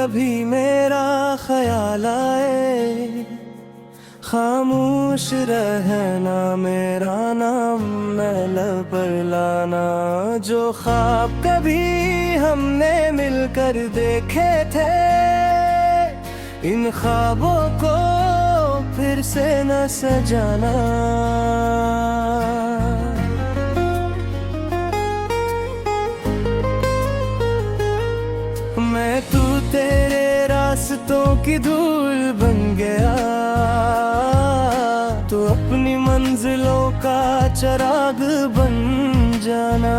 कभी मेरा ख्याल आए, खामोश रहना मेरा नाम महल पर लाना। जो ख्वाब कभी हमने मिलकर देखे थे, इन ख्वाबों को फिर से न सजाना। मैं तू तेरे रास्तों की धूल बन गया, तो अपनी मंजिलों का चिराग बन जाना।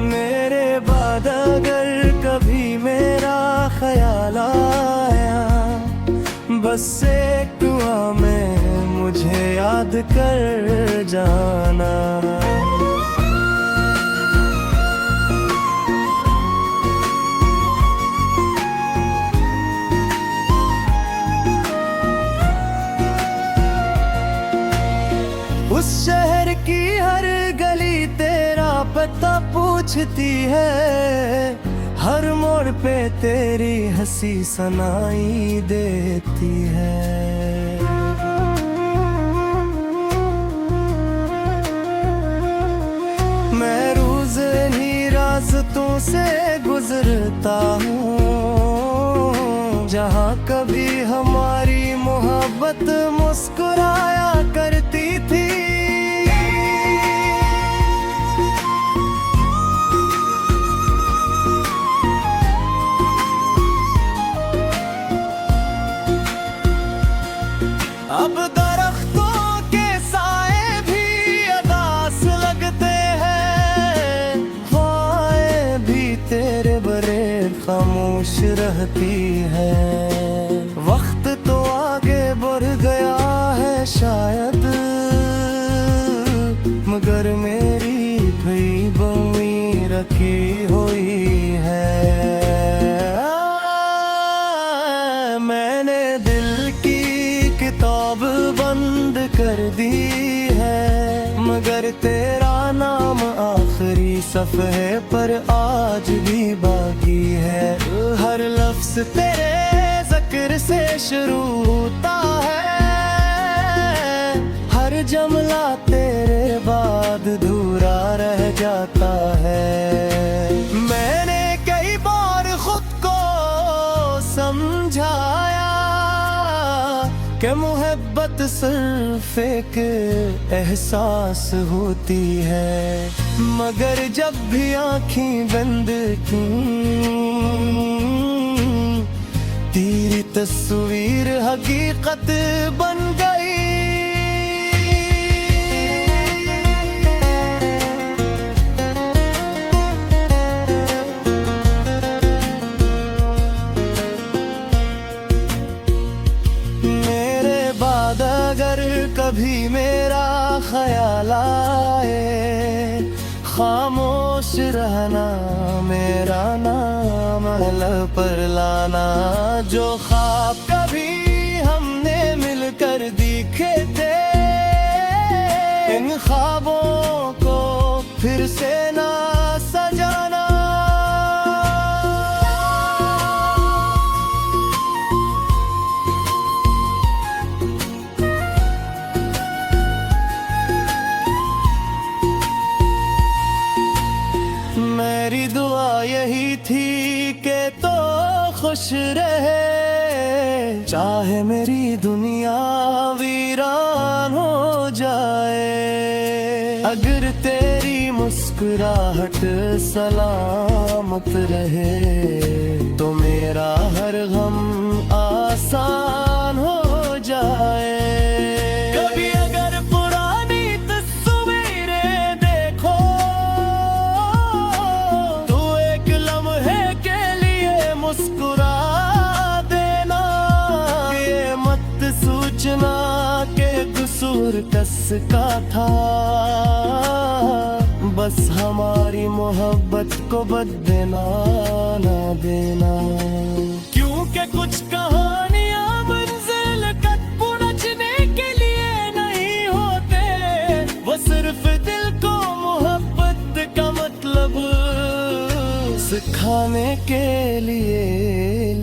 मेरे बाद अगर कभी मेरा ख्याल आया, बस एक दुआ में मुझे याद कर जाना। उस शहर की हर गली तेरा पता पूछती है, हर मोड़ पे तेरी हंसी सुनाई देती है। मैं रोज इन्हीं रास्तों से गुजरता हूँ, जहाँ कभी हमारी मोहब्बत मुस्कुराया करती थी। अब दरख्तों के साए भी अदास लगते हैं, हवाएं भी तेरे बरे खामोश रहती है। वक्त तो आगे बढ़ गया है शायद, मगर मेरी भी बमी रखी हुई है। मैंने दिल की किताब बंद कर दी है, मगर तेरा नाम आखिरी सफ़े पर आज भी बाकी है। हर लफ्ज़ तेरे ज़िक्र से शुरू होता है, हर जुमला तेरे बाद अधूरा रह जाता है। मैंने कई बार खुद को समझाया कि मोहब्बत सिर्फ एक एहसास होती है, मगर जब भी आँखें बंद की तेरी तस्वीर हकीकत बन गई। मेरे बाद अगर कभी मेरा ख्याल आए, खामोश रहना मेरा नाम महल पर लाना। जो ख्वाब कभी हमने मिलकर देखे थे, इन ख्वाबों को फिर से ना सजाना। मेरी दुआ यही थी कि तो खुश रहे, चाहे मेरी दुनिया वीरान हो जाए। अगर तेरी मुस्कुराहट सलामत रहे, तो मेरा हर गम आसान हो जाए। कभी अगर पुरानी तस्वीरें देखो, तो एक लम्हे के लिए मुस्कुरा देना। ये मत सोचना के कसूर किसका था, बस हमारी मोहब्बत को बदना ना देना। क्योंकि कुछ कहानियां मंजिल तक पहुंचने के लिए नहीं होते, वो सिर्फ दिल को मोहब्बत का मतलब सिखाने के लिए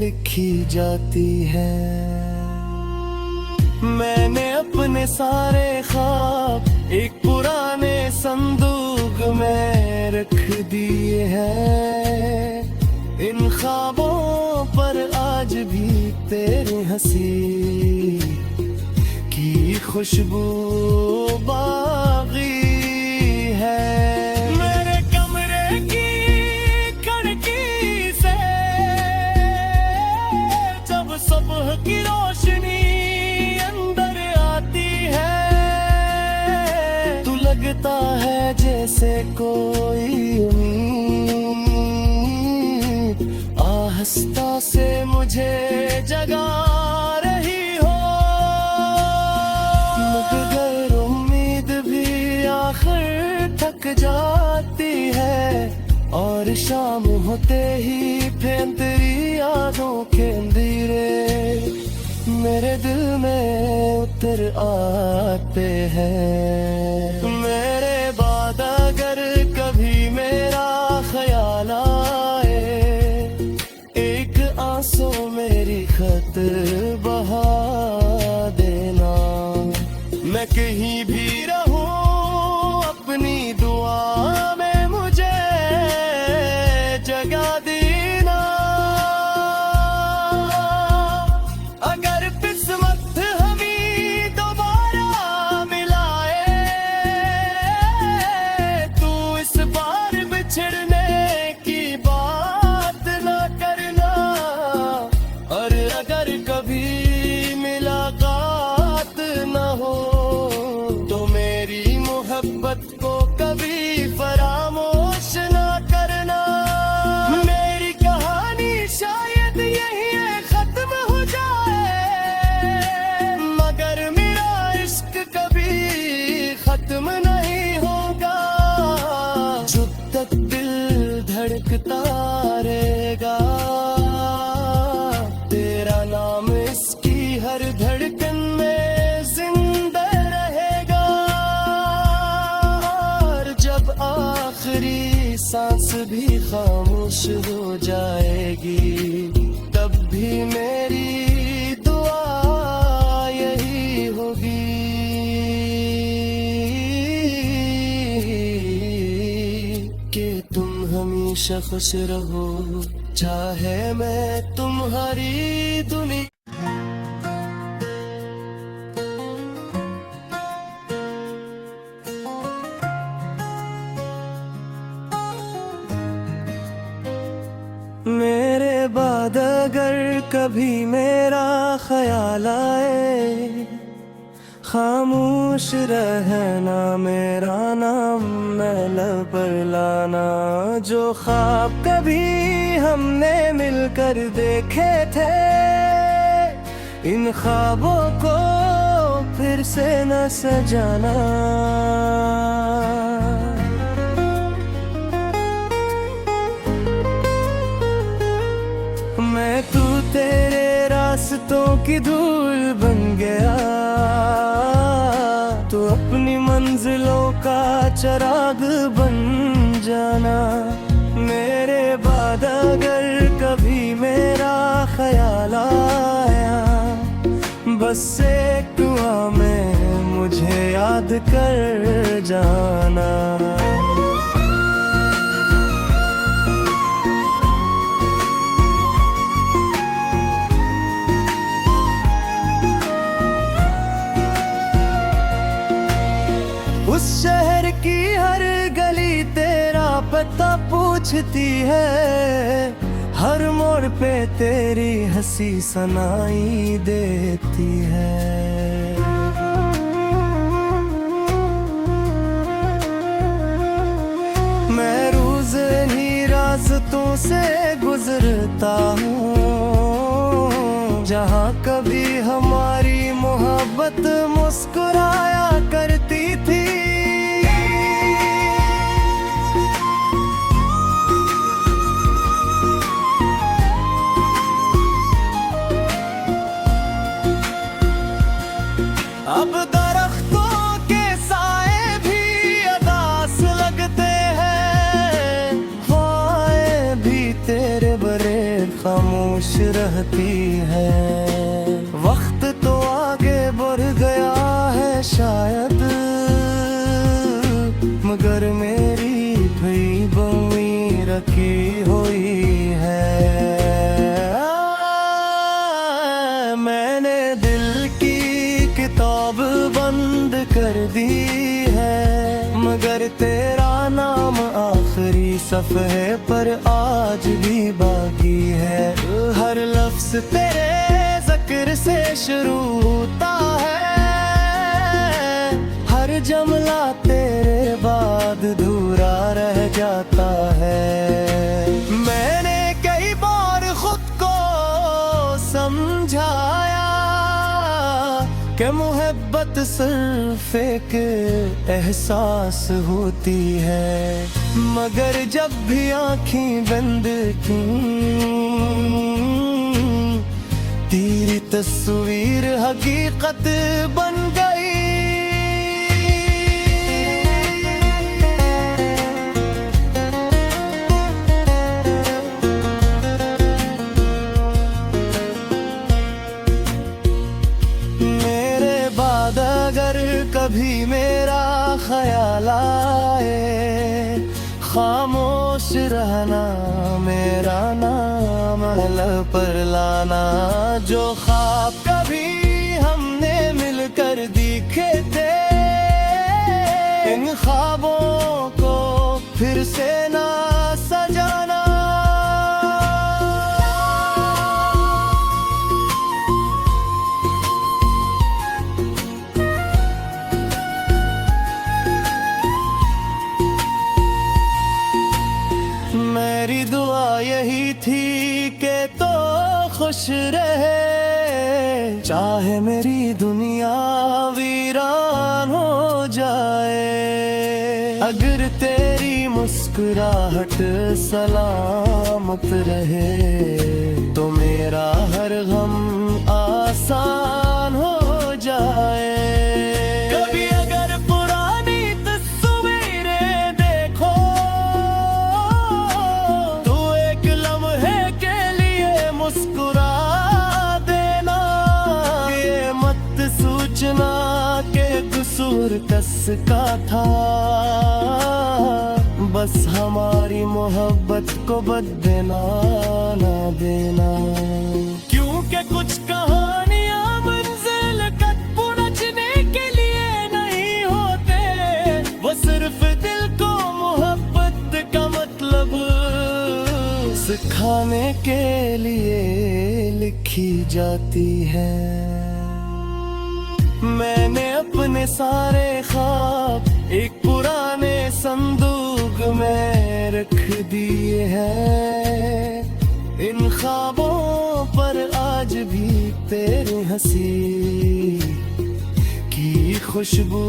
लिखी लिखी जाती है। मैंने अपने सारे ख्वाब एक पुराने संदूक में रख दिए हैं। इन ख्वाबों पर आज भी तेरी हंसी की खुशबू बाकी है। मेरे कमरे की खिड़की से जब सुबह की रोशनी अंदर आती है, तो लगता है जैसे कोई उम्मीद आहिस्ता से मुझे जगा रही हो। मगर उम्मीद भी आखिर थक जाती है, और शाम होते ही फिर तेरी यादों के अंधेरे मेरे दिल में उतर आते हैं। मेरे बाद अगर कभी मेरा ख्याल आए, एक आंसू मेरी खत बहा देना। मैं कहीं भी रहूं अपनी दुआ में मुझे जगा देना। अगर किस्मत हमें दोबारा मिलाए, तू इस बार बिछड़ने की बात ना करना। और अगर कभी मुलाकात ना हो, तो मेरी मोहब्बत को कभी फरामोश ना करना। मेरी कहानी शायद यहीं खत्म हो जाए, मगर मेरा इश्क कभी खत्म नहीं होगा। जब तक दिल धड़कता रहेगा, तेरा नाम इसकी हर धड़कन में जिंदा रहेगा। और जब आखिरी सांस भी खामोश हो जाएगी, तब भी मेरी दुआ यही होगी कि तुम हमेशा खुश रहो, चाहे मैं तुम्हारी दुनिया। मेरे बाद अगर कभी मेरा ख्याल आए, खामोश रहना मेरा नाम मैं लब पर लाना। जो ख्वाब कभी हमने मिलकर देखे थे, इन ख्वाबों को फिर से न सजाना। मैं तू तेरे रास्तों की धूल बन गया, तो अपनी मंजिलों का चिराग बन जाना। मेरे बाद अगर कभी मेरा ख्याल आया, बस एक दुआ में मुझे याद कर जाना। उस शहर की हर गली तेरा पता पूछती है, हर मोड़ पे तेरी हंसी सुनाई देती है। मैं रोज इन्हीं रास्तों से गुजरता हूँ, जहाँ कभी हमारी मोहब्बत मुस्कुराया करती थी। अब दरख्तों के साए भी अदास लगते हैं, हवाएं भी तेरे बरे खामोश रह रहती है। वक्त तो आगे बढ़ गया है शायद, मगर मेरी भी बमी रखी हुई है। मैंने दिल की किताब बंद कर दी है, मगर तेरा नाम आखिरी सफ़े पर आज भी बाकी है। हर लफ्ज़ तेरे ज़िक्र से शुरू होता है, हर जुमला तेरे बाद अधूरा रह जाता है। मैंने कई बार खुद को समझाया कि मोहब्बत सिर्फ एक एहसास होती है, मगर जब भी आँखें बंद की तेरी तस्वीर हकीकत बन गई। मेरे बाद अगर कभी मेरा ख्याल आए, खामोश रहना मेरा नाम लब पर लाना। जो ख्वाब कभी हमने मिलकर देखे थे, इन ख्वाबों को फिर से ना सजाना। मेरी दुआ यही थी कि तो खुश रहे, चाहे मेरी दुनिया वीरान हो जाए। अगर तेरी मुस्कुराहट सलामत रहे, तो मेरा हर गम आसान हो जाए। कभी अगर पुरानी तस्वीरें देखो, तो एक लम्हे के लिए मुस्कुरा देना। ये मत सोचना के कसूर किसका था, बस हमारी मोहब्बत को बदना ना देना। क्योंकि कुछ कहानियां मंजिल तक पहुंचने के लिए नहीं होते, वो सिर्फ दिल को मोहब्बत का मतलब सिखाने के लिए लिखी जाती है। मैंने अपने सारे ख्वाब एक पुराने संदूक में रख दिए हैं। इन ख्वाबों पर आज भी तेरी हंसी की खुशबू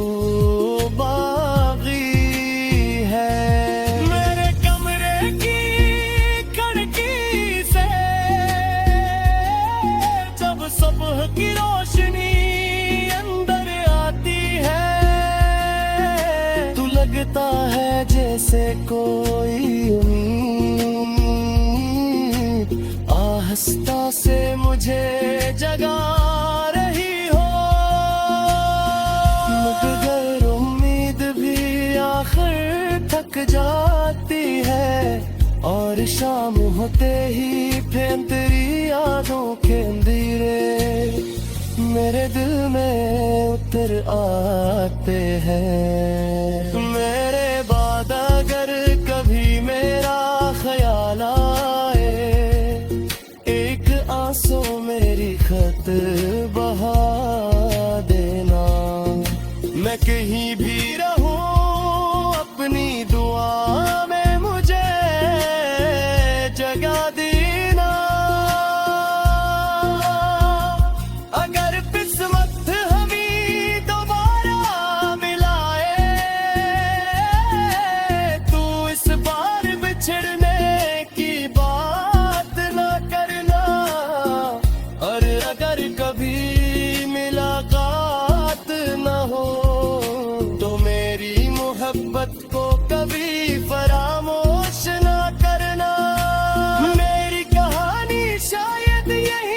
बाकी है। मेरे कमरे की खिड़की से जब सुबह की रोशनी अंदर आती है, तो लगता है जैसे कोई उम्मीद आहिस्ता से मुझे जगा रही हो। मगर उम्मीद भी आखिर थक जाती है, और शाम होते ही फिर तेरी यादों के अंधेरे मेरे दिल में उतर आते हैं। मेरे बाद अगर कभी मेरा ख्याल आए, एक आंसू मेरी खत बहा देना। मैं कहीं भी रहूं अपनी दुआ में मुझे जगा देना। अगर किस्मत हमें दोबारा मिलाए, तू इस बार बिछड़ने की बात ना करना। और अगर कभी मुलाकात ना हो, तो मेरी मोहब्बत को कभी फरामोश ना करना। मेरी कहानी शायद यही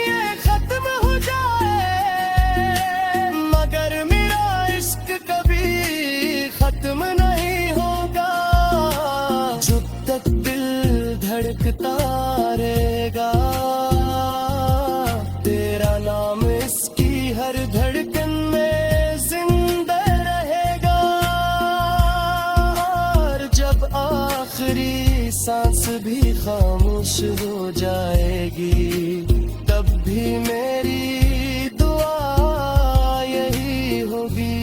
खामोश हो जाएगी, तब भी मेरी दुआ यही होगी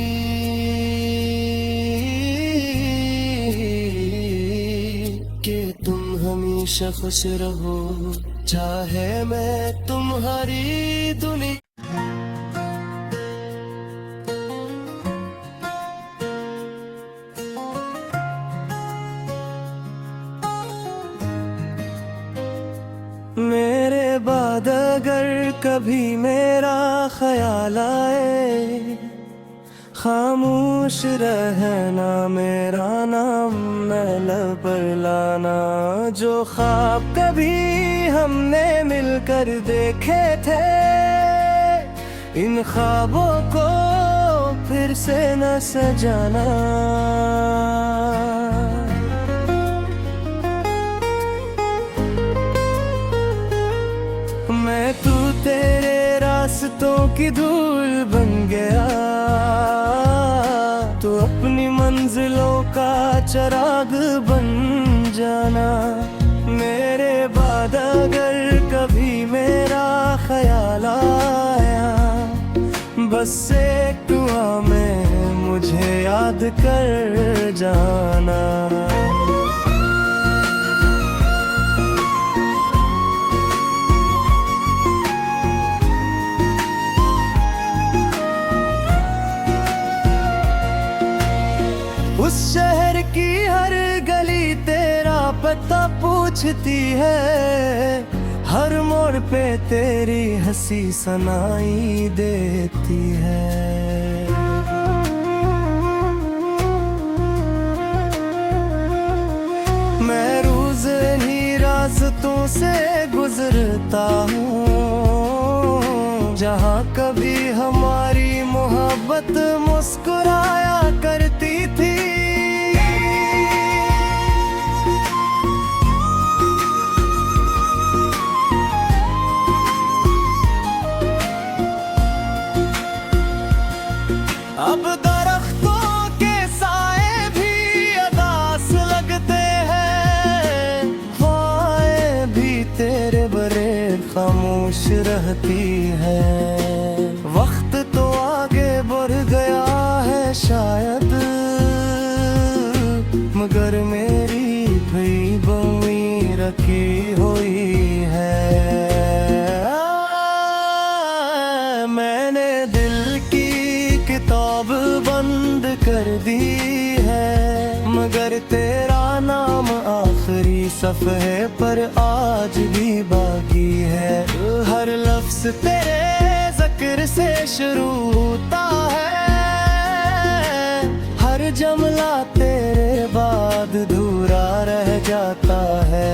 कि तुम हमेशा खुश रहो, चाहे मैं तुम्हारी दुनिया। मेरे बाद अगर कभी मेरा ख्याल आए, खामोश रहना मेरा नाम मैं लब पर लाना। जो ख्वाब कभी हमने मिलकर देखे थे, इन ख्वाबों को फिर से न सजाना। मैं तू तेरे रास्तों की धूल बन गया, तो अपनी मंजिलों का चिराग बन जाना। मेरे बाद अगर कभी मेरा ख्याल आया, बस एक दुआ में मुझे याद कर जाना। उस शहर की हर गली तेरा पता पूछती है, हर मोड़ पे तेरी हंसी सुनाई देती है। मैं रोज इन्हीं रास्तों से गुजरता हूँ, जहाँ कभी हमारी मोहब्बत मुस्कुराया करती थी। अब दरख्तों के साए भी अदास लगते हैं, हवाएं भी तेरे बरे खामोश रहती है। वक्त तो आगे बढ़ गया है शायद, मगर मेरी भी बमी रखी हुई है। मैंने दिल की किताब बंद कर दी है, मगर तेरा नाम आखिरी सफ़े पर आज भी बाकी है। हर लफ्ज़ तेरे ज़िक्र से शुरू होता है, हर जुमला तेरे बाद अधूरा रह जाता है।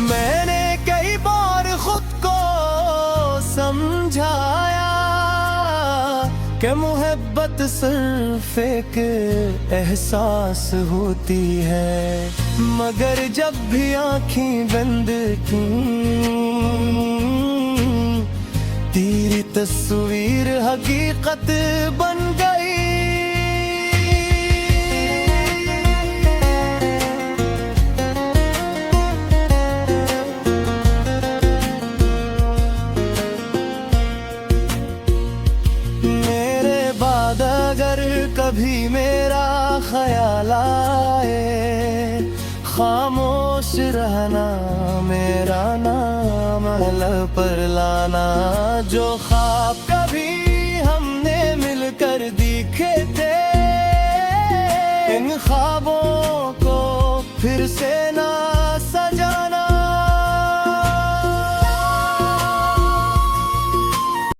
मैंने कई बार खुद को समझाया कि मोहब्बत सिर्फ एक एहसास होती है, मगर जब भी आँखें बंद की, तेरी तस्वीर हकीकत बन गई। मेरे बाद अगर कभी मेरा ख्याल आए, खामोश रहना मेरा नाम लब पर लाना। जो